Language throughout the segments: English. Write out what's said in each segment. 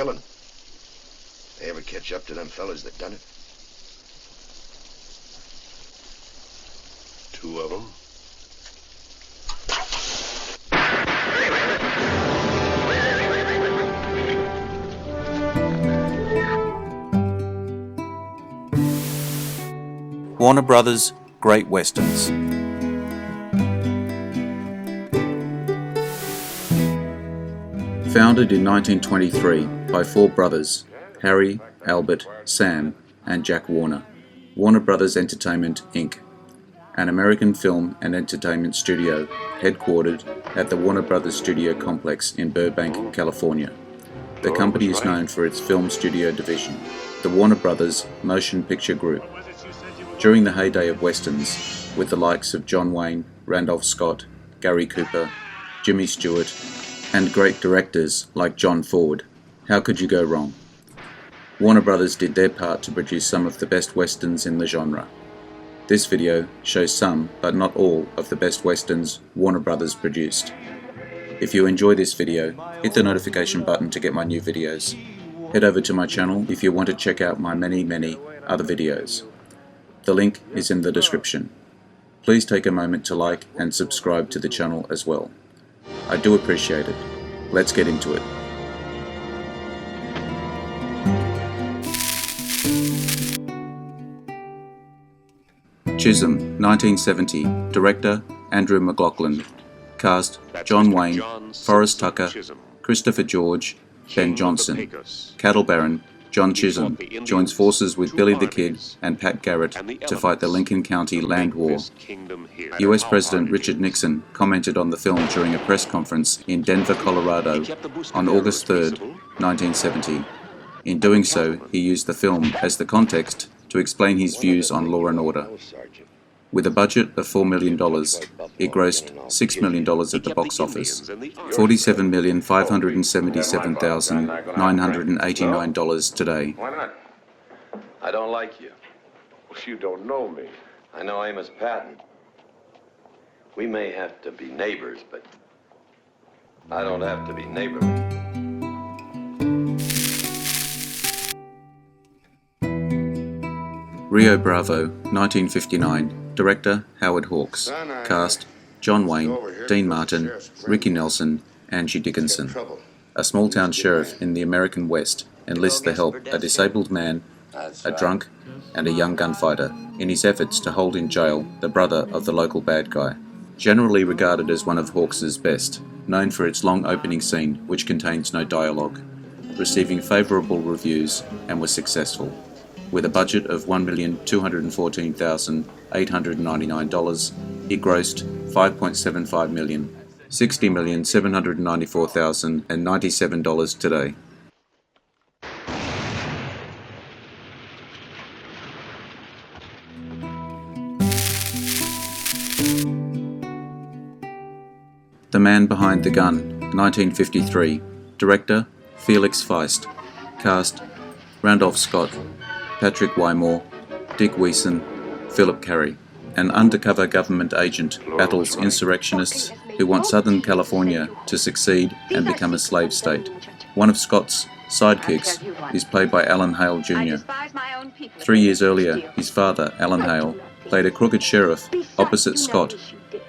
killing. They ever catch up to them fellas that done it? 2 of them. Warner Brothers Great Westerns. Founded in 1923 by 4 brothers, Harry, Albert, Sam, and Jack Warner, Warner Brothers Entertainment, Inc., an American film and entertainment studio headquartered at the Warner Brothers Studio Complex in Burbank, California. The company is known for its film studio division, the Warner Brothers Motion Picture Group. During the heyday of westerns, with the likes of John Wayne, Randolph Scott, Gary Cooper, Jimmy Stewart, and great directors like John Ford, how could you go wrong? Warner Brothers did their part to produce some of the best westerns in the genre. This video shows some, but not all, of the best westerns Warner Brothers produced. If you enjoy this video, hit the notification button to get my new videos. Head over to my channel if you want to check out my many other videos. The link is in the description. Please take a moment to like and subscribe to the channel as well. I do appreciate it. Let's get into it. Chisholm, 1970. Director, Andrew McLaughlin. Cast, John Wayne, Forrest Tucker, Christopher George, Ben Johnson. Cattle Baron, John Chisholm, joins forces with Billy the Kid and Pat Garrett to fight the Lincoln County Land War. US President Richard Nixon commented on the film during a press conference in Denver, Colorado on August 3, 1970. In doing so, he used the film as the context to explain his views on law and order. With a budget of $4 million, it grossed $6 million at the box office, $47,577,989 today. Why not? I don't like you. Well, you don't know me. I know Amos Patton. We may have to be neighbors, but I don't have to be neighborly. Rio Bravo, 1959. Director, Howard Hawks. Cast, John Wayne, Dean Martin, Ricky Nelson, Angie Dickinson. A small-town sheriff in the American West enlists the help of a disabled man, a drunk, and a young gunfighter in his efforts to hold in jail the brother of the local bad guy. Generally regarded as one of Hawks' best, known for its long opening scene which contains no dialogue, receiving favourable reviews and was successful. With a budget of $1,214,899, it grossed $5.75 million, $60,794,097 today. The Man Behind the Gun, 1953. Director, Felix Feist. Cast, Randolph Scott, Patrick Wymore, Dick Weeson, Philip Carey. An undercover government agent battles insurrectionists who want Southern California to succeed and become a slave state. One of Scott's sidekicks is played by Alan Hale Jr. 3 years earlier, his father, Alan Hale, played a crooked sheriff opposite Scott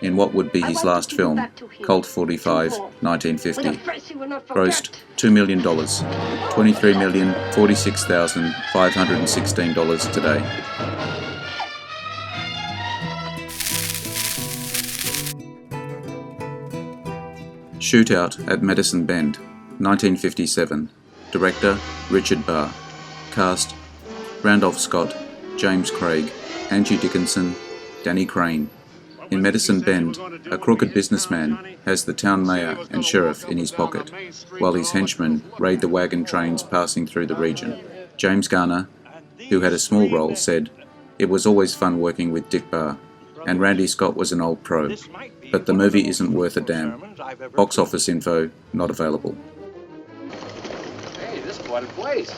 in what would be his last film, Colt 45, 1950. Grossed $2 million, $23,046,516 today. Shootout at Medicine Bend, 1957. Director, Richard Barr. Cast, Randolph Scott, James Craig, Angie Dickinson, Danny Crane. In Medicine Bend, a crooked businessman has the town mayor and sheriff in his pocket, while his henchmen raid the wagon trains passing through the region. James Garner, who had a small role, said, "It was always fun working with Dick Barr, and Randy Scott was an old pro, but the movie isn't worth a damn. Box office info not available." Hey, this is quite a place.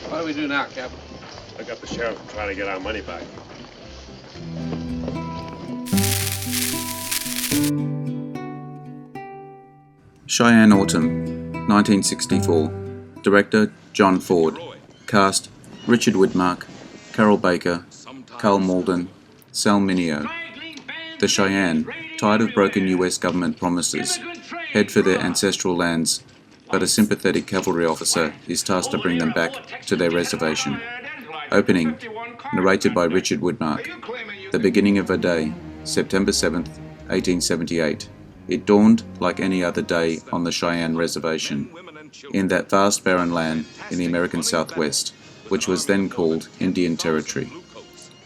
What do we do now, Captain? I got the sheriff trying to get our money back. Cheyenne Autumn, 1964. Director John Ford. Cast Richard Widmark, Carol Baker, Carl Malden, Sal Mineo. The Cheyenne, tired of broken US government promises, head for their ancestral lands, but a sympathetic cavalry officer is tasked to bring them back to their reservation. Opening, narrated by Richard Widmark. The beginning of a day, September 7th, 1878. It dawned like any other day on the Cheyenne Reservation, in that vast barren land in the American Southwest, which was then called Indian Territory.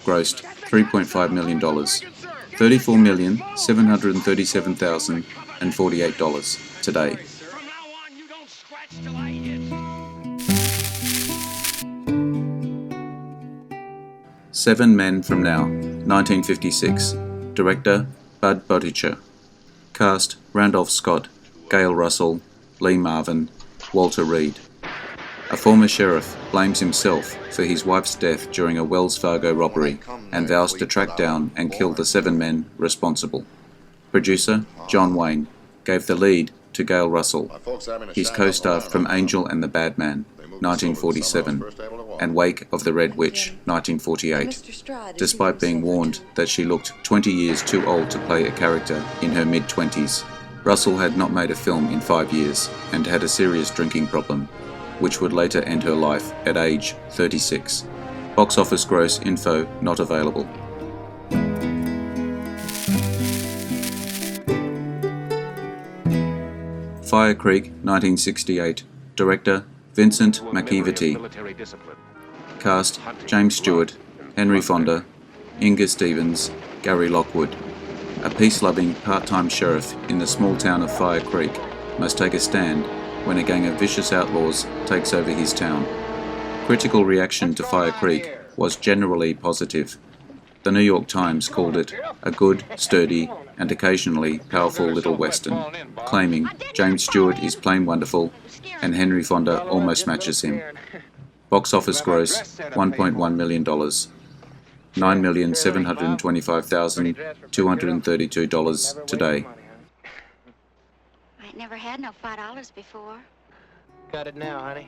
Grossed $3.5 million, $34,737,048 today. Seven Men from Now, 1956. Director Bud Bodicher. Cast Randolph Scott, Gail Russell, Lee Marvin, Walter Reed. A former sheriff blames himself for his wife's death during a Wells Fargo robbery and vows to track down and kill the seven men responsible. Producer John Wayne gave the lead to Gail Russell, his co-star from Angel and the Bad Man, 1947, and Wake of the Red Witch, 1948, despite being warned that she looked 20 years too old to play a character in her mid-20s. Russell had not made a film in 5 years and had a serious drinking problem, which would later end her life at age 36. Box office gross info not available. Fire Creek, 1968. Director Vincent McEvity. Cast James Stewart, Henry Fonda, Inga Stevens, Gary Lockwood. A peace-loving part-time sheriff in the small town of Fire Creek must take a stand when a gang of vicious outlaws takes over his town. Critical reaction to Fire Creek was generally positive. The New York Times called it a good, sturdy, and occasionally powerful little western, claiming James Stewart is plain wonderful and Henry Fonda almost matches him. Box office gross $1.1 million, $9,725,232 today. I ain't never had no $5 before. Got it now, honey.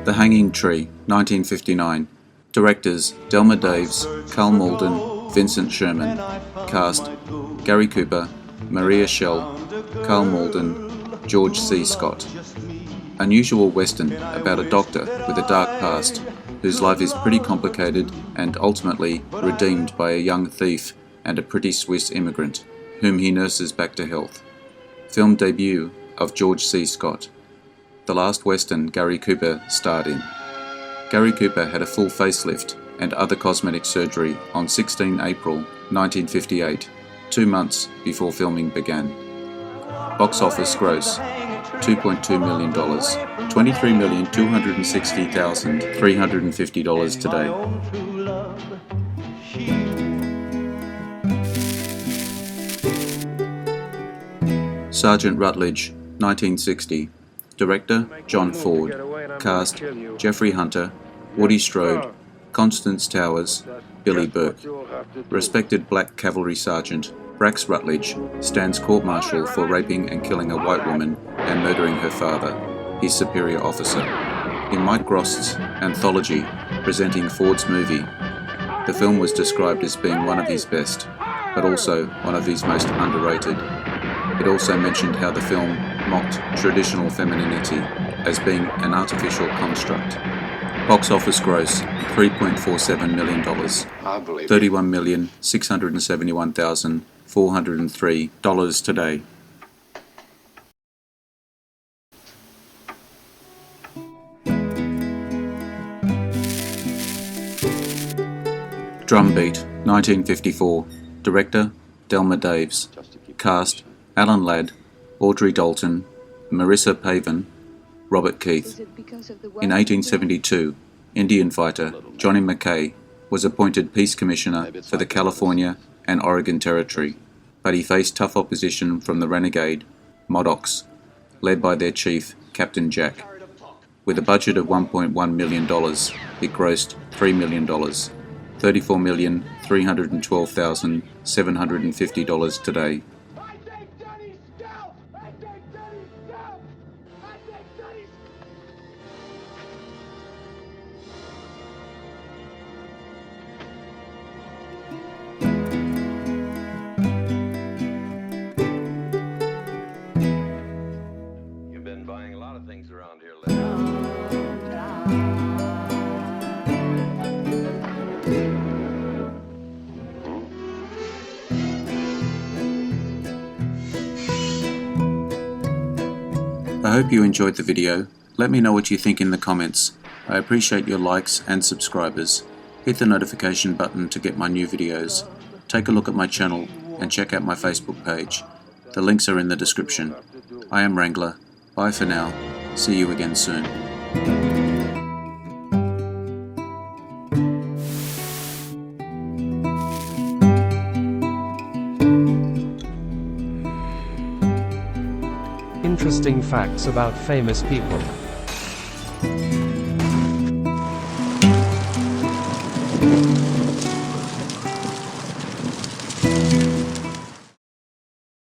The Hanging Tree, 1959. Directors Delmer Daves, Carl Malden, Vincent Sherman. Cast Gary Cooper, Maria Schell, Carl Malden, George C. Scott. Unusual western about a doctor with a dark past whose life is pretty complicated and ultimately redeemed by a young thief and a pretty Swiss immigrant whom he nurses back to health. Film debut of George C. Scott. The last western Gary Cooper starred in. Gary Cooper had a full facelift and other cosmetic surgery on 16 April 1958, 2 months before filming began. Box office gross $2.2 million, $23,260,350 today. Sergeant Rutledge, 1960. Director John Ford. Cast Jeffrey Hunter, Woody Strode, Constance Towers, Billy Burke. Respected black cavalry sergeant Brax Rutledge stands court-martial for raping and killing a white woman and murdering her father, his superior officer. In Mike Grost's anthology presenting Ford's movie, the film was described as being one of his best, but also one of his most underrated. It also mentioned how the film mocked traditional femininity as being an artificial construct. Box office gross $3.47 million, $31,671,403 today. Drumbeat, 1954. Director Delmer Daves. Cast Alan Ladd, Audrey Dalton, Marissa Pavan, Robert Keith. In 1872, Indian fighter Johnny Mackay was appointed Peace Commissioner for the California and Oregon Territory, but he faced tough opposition from the renegade Modocs, led by their chief, Captain Jack. With a budget of $1.1 million, it grossed $3 million, $34,312,750 today. I hope you enjoyed the video. Let me know what you think in the comments. I appreciate your likes and subscribers. Hit the notification button to get my new videos. Take a look at my channel and check out my Facebook page. The links are in the description. I am Wrangler. Bye for now. See you again soon. Interesting facts about famous people.